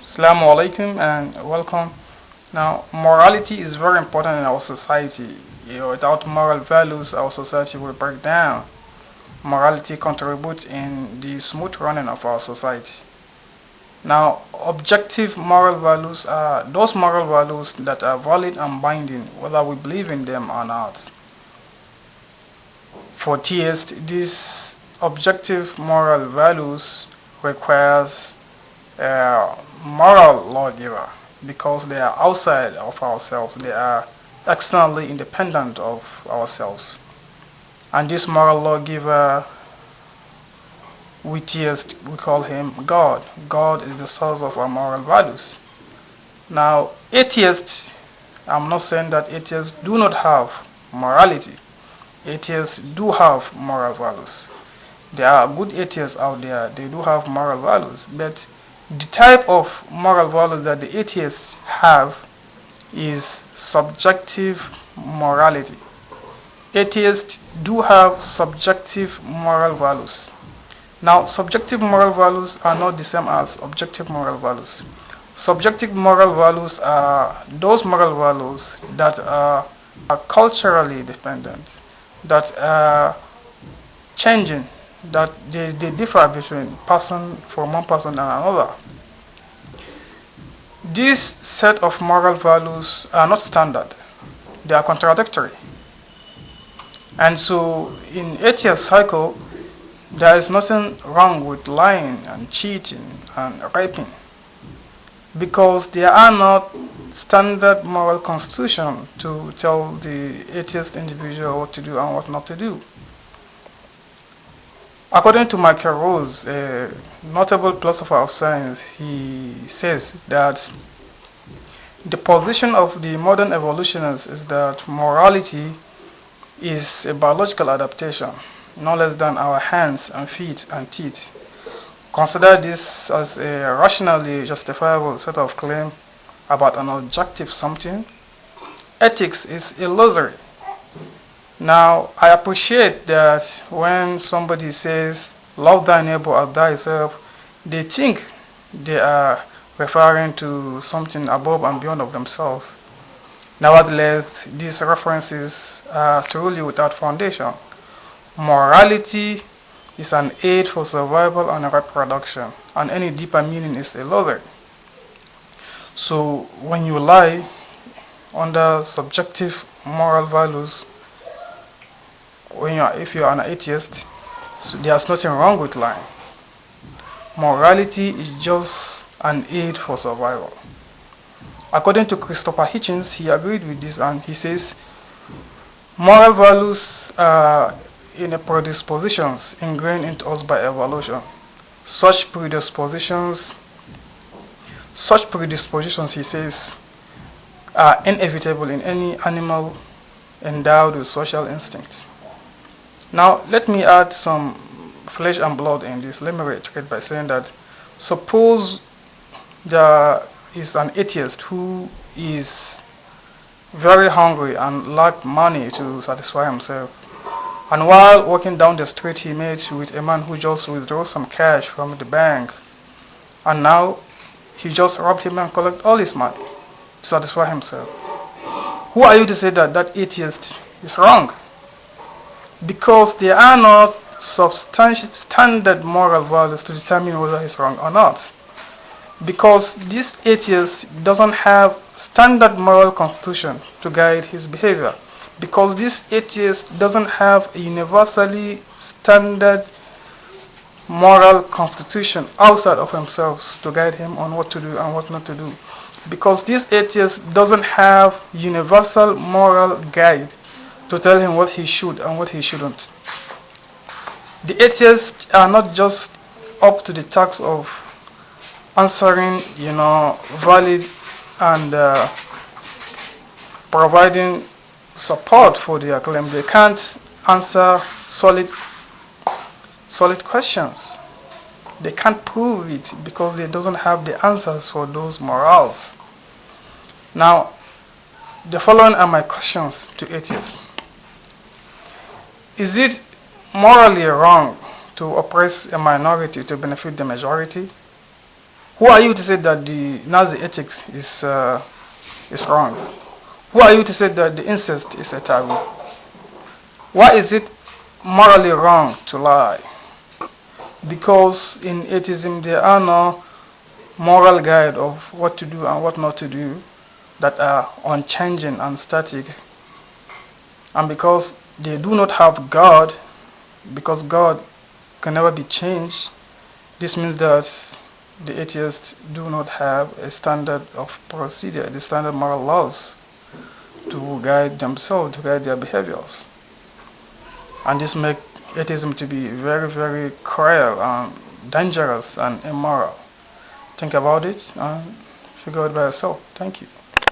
Assalamu alaikum and welcome. Now, morality is very important in our society. Without moral values, our society will break down. Morality contributes in the smooth running of our society. Now, objective moral values are those moral values that are valid and binding, whether we believe in them or not. For theists, these objective moral values requires moral lawgiver because they are outside of ourselves. They are externally independent of ourselves. And this moral lawgiver, we theists, we call him God. God is the source of our moral values. Now, atheists, I'm not saying that atheists do not have morality. Atheists do have moral values. There are good atheists out there, they do have moral values, but the type of moral values that the atheists have is subjective morality. Atheists do have subjective moral values. Now, subjective moral values are not the same as objective moral values. Subjective moral values are those moral values that are culturally dependent, that are changing, that they differ between person from one person and another. This set of moral values are not standard, they are contradictory. And so in atheist cycle, there is nothing wrong with lying and cheating and raping because there are not standard moral constitution to tell the atheist individual what to do and what not to do. According to Michael Rose, a notable philosopher of science, he says that the position of the modern evolutionists is that morality is a biological adaptation, no less than our hands and feet and teeth. Consider this as a rationally justifiable set of claims about an objective something. Ethics is illusory. Now, I appreciate that when somebody says, love thy neighbor as thyself, they think they are referring to something above and beyond of themselves. Nevertheless, these references are truly without foundation. Morality is an aid for survival and reproduction, and any deeper meaning is illusory. So, when you lie under subjective moral values, if you are an atheist, so there's nothing wrong with lying. Morality is just an aid for survival. According to Christopher Hitchens, he agreed with this and he says, moral values are inner predispositions ingrained into us by evolution. Such predispositions, he says, are inevitable in any animal endowed with social instincts. Now, let me add some flesh and blood in this. Let me reiterate by saying that suppose there is an atheist who is very hungry and lacked money to satisfy himself. And while walking down the street, he met with a man who just withdrew some cash from the bank. And now he just robbed him and collected all his money to satisfy himself. Who are you to say that that atheist is wrong? Because there are not standard moral values to determine whether he's wrong or not. Because this atheist doesn't have standard moral constitution to guide his behavior. Because this atheist doesn't have a universally standard moral constitution outside of himself to guide him on what to do and what not to do. Because this atheist doesn't have universal moral guide to tell him what he should and what he shouldn't. The atheists are not just up to the task of answering, valid and providing support for their claim. They can't answer solid questions. They can't prove it because they doesn't have the answers for those morals. Now, the following are my questions to atheists. Is it morally wrong to oppress a minority to benefit the majority? Who are you to say that the Nazi ethics is wrong? Who are you to say that the incest is a taboo? Why is it morally wrong to lie? Because in atheism there are no moral guide of what to do and what not to do that are unchanging and static. And because they do not have God, because God can never be changed, this means that the atheists do not have a standard of procedure, the standard moral laws to guide themselves, to guide their behaviors. And this makes atheism to be very, very cruel and dangerous and immoral. Think about it and figure it by yourself. Thank you.